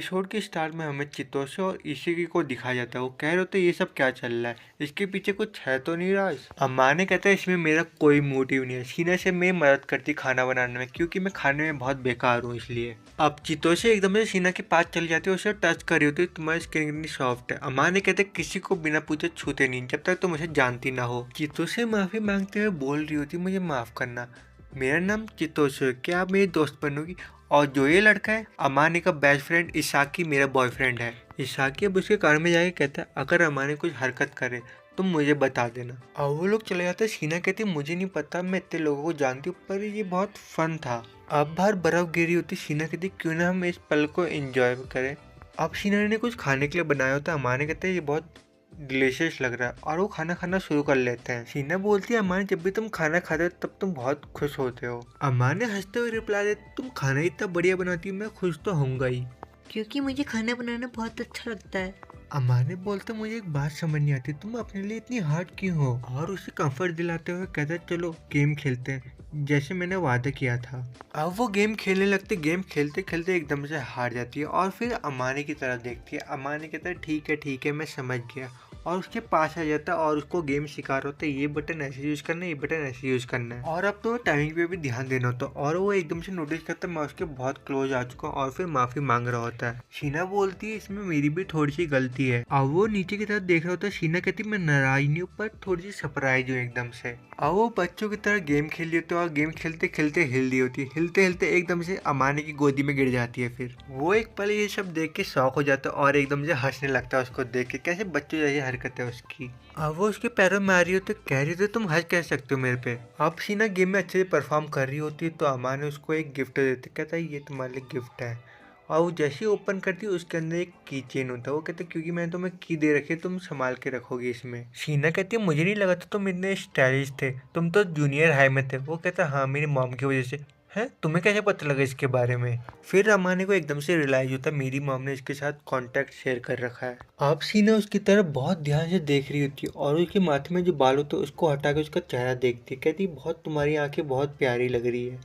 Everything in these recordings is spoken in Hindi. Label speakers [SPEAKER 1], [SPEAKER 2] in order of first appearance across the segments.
[SPEAKER 1] एपिसोड के स्टार्ट में हमें चितोसे और इशिकी को दिखाया जाता है। वो कह रहे होते ये सब क्या चल रहा है, इसके पीछे कुछ है तो नहीं रहा। अम्मा ने कहता है इसमें मेरा कोई मोटिव नहीं है, सीना से मैं मदद करती खाना बनाने में क्योंकि मैं खाने में बहुत बेकार हूँ इसलिए। अब चितोसे एकदम से सीना के पास चल जाती है, उसे टच कर रही होती है, तुम्हारी स्किन कितनी सॉफ्ट है। अम्मा ने कहते किसी को बिना पूछे छूते नहीं जब तक तुम मुझे जानती ना हो। चितोसे माफी मांगते हुए बोल रही होती मुझे माफ करना, मेरा नाम चितोसे है, क्या आप मेरी दोस्त बनोगी। और जो ये लड़का है अमाने का बेस्ट फ्रेंड इसाकी मेरा बॉयफ्रेंड है। इसाकी अब उसके कार में जाके कहता है अगर अमाने कुछ हरकत करे तुम मुझे बता देना। और वो लोग चले जाते हैं। शीना कहती मुझे नहीं पता, मैं इतने लोगों को जानती हूँ पर ये बहुत फन था। अब बाहर बर्फ गिरी होती, शीना कहती क्यों ना हम इस पल को एंजॉय करें। अब शीना ने कुछ खाने के लिए बनाया होता है, अमाने कहते हैं ये बहुत डिलीशियस लग रहा है और वो खाना खाना शुरू कर लेते हैं। शीना बोलती है अमान जब भी तुम खाना खाते हो तब तुम बहुत खुश होते हो। अमान ने हंसते हुए रिप्लाई देती तुम खाना इतना बढ़िया बनाती हो मैं खुश तो होऊंगा ही,
[SPEAKER 2] क्योंकि मुझे खाना बनाना बहुत अच्छा लगता है।
[SPEAKER 1] अमान ने बोलते मुझे एक बात समझ नहीं आती तुम अपने लिए इतनी हार्ड क्यों हो। और उसे कंफर्ट दिलाते हुए कहता है चलो गेम खेलते हैं जैसे मैंने वादा किया था। अब वो गेम खेलने लगते, गेम खेलते खेलते एकदम से हार जाती है और फिर अमाने की तरफ देखती है। अमाने कहता है ठीक है मैं समझ गया और उसके पास आ जाता है और उसको गेम सिखा रहा होता है ये बटन ऐसे यूज करना है, ये बटन ऐसे यूज करना है और अब तो टाइमिंग पे भी ध्यान देना होता है। और वो एकदम से नोटिस करता है मैं उसके बहुत क्लोज आ चुका हूँ और फिर माफी मांग रहा होता है। शीना बोलती है इसमें मेरी भी थोड़ी सी गलती है। अब वो नीचे की तरफ देख रहा होता है, शीना कहती मैं नाराज नहीं हूँ पर थोड़ी सी सरप्राइज हूँ एकदम से। अब वो बच्चों की तरह गेम खेल रही होती है और गेम खेलते खेलते हिल रही होती है, हिलते हिलते एकदम से अमाने की गोदी में गिर जाती है। फिर वो एक पल ये सब देख के शौक हो जाता है और एकदम से हंसने लगता है उसको देख के, कैसे बच्चों जैसी हरकत है उसकी। अब वो उसके पैरों में आ रही होती है, कह रही थी तुम हंस कह सकते हो मेरे पे। अब शीना गेम में अच्छे से परफॉर्म कर रही होती है तो अमान उसको एक गिफ्ट देते, कहता है ये तुम्हारे लिए गिफ्ट है। और वो जैसे ही ओपन करती है उसके अंदर एक की चेन होता है। वो कहते क्योंकि मैंने तुम्हें की दे रखी है तुम संभाल के रखोगे इसमें। शीना कहती है मुझे नहीं लगा था तुम इतने स्टाइलिश थे, तुम तो जूनियर हाई में थे। वो कहता हाँ मेरी मॉम की वजह से। है तुम्हें कैसे पता लगा इसके बारे में। फिर अमाने को एकदम से रियलाइज होता है मेरी मॉम ने इसके साथ कॉन्टैक्ट शेयर कर रखा है। आप सीना उसकी तरफ बहुत ध्यान से देख रही होती है और उसके माथे में जो बाल होते हैं उसको हटा के उसका चेहरा देखती है, कहती बहुत तुम्हारी आंखें बहुत प्यारी लग रही है।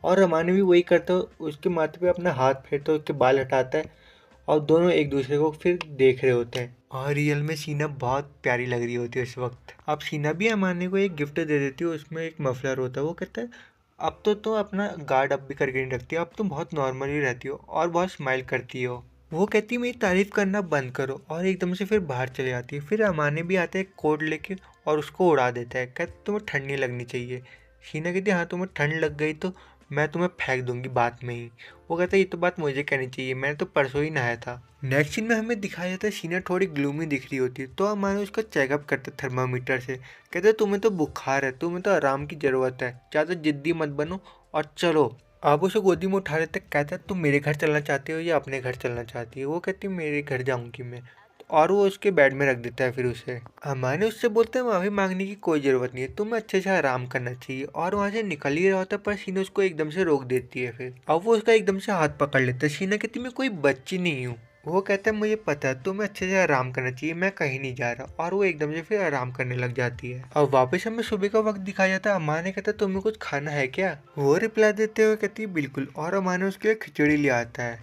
[SPEAKER 1] और अमाने भी वही करता है, उसके माथे पे अपना हाथ फेरता है, उसके बाल हटाता है और दोनों एक दूसरे को फिर देख रहे होते हैं। और रियल में शीना बहुत प्यारी लग रही होती है उस वक्त। अब शीना भी अमाने को एक गिफ्ट दे देती है, उसमें एक मफलर होता है। वो कहता है अब तो अपना गार्ड अप भी करके नहीं रखती, अब तुम बहुत नॉर्मली रहती हो और बहुत स्माइल करती हो। वो कहती है मेरी तारीफ करना बंद करो और एकदम से फिर बाहर चली जाती है। फिर अमाने भी आते हैं कोट लेके और उसको उड़ा देता है, कहते तुम्हें ठंड नहीं लगनी चाहिए। शीना कहती है हाँ तुम्हें ठंड लग गई तो मैं तुम्हें फेंक दूंगी बात में ही। वो कहता है ये तो बात मुझे कहनी चाहिए, मैंने तो परसों ही नहाया था। नेक्स्ट सीन में हमें दिखाया जाता है शीना थोड़ी ग्लूमी दिख रही होती है तो हमारे उसका चेकअप करते थर्मामीटर से, कहते तुम्हें तो बुखार है, तुम्हें तो आराम की ज़रूरत है, ज़्यादा जिद्दी मत बनो और चलो। आप उसे गोदी में उठा लेते, कहता है तुम मेरे घर चलना चाहती हो या अपने घर चलना चाहती हो। वो कहती है मेरे घर जाऊंगी मैं, और वो उसके बेड में रख देता है। फिर उसे हमारे उससे बोलते हैं माफ़ी मांगने की कोई ज़रूरत नहीं है, तुम्हें अच्छे से आराम करना चाहिए। और वहाँ से निकल ही रहा होता है पर शीना उसको एकदम से रोक देती है। फिर अब वो उसका एकदम से हाथ पकड़ लेता है। शीना कहती मैं कोई बच्ची नहीं हूँ। वो कहता है मुझे पता है तुम्हें अच्छे से आराम करना चाहिए, मैं कहीं नहीं जा रहा। और वो एकदम से फिर आराम करने लग जाती है। अब वापस हमें सुबह का वक्त दिखाया जाता है। अम्मा ने कहता है तुम्हें कुछ खाना है क्या। वो रिप्लाई देते हुए कहती है बिल्कुल। और अम्मा ने उसके लिए खिचड़ी ले आता है।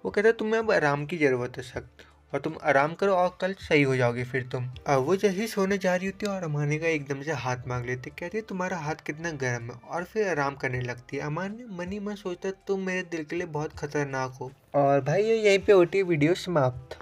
[SPEAKER 1] वो कहता है तुम्हें अब आराम की ज़रूरत है सख्त, और तुम आराम करो और कल सही हो जाओगे फिर तुम। अब वो जैसे ही सोने जा रही होती है और अमाने का एकदम से हाथ मांग लेते, कहती है तुम्हारा हाथ कितना गर्म है, और फिर आराम करने लगती है। अमान ने मन ही मन सोचता तुम मेरे दिल के लिए बहुत खतरनाक हो। और भाई ये यहीं पे होती है वीडियो समाप्त।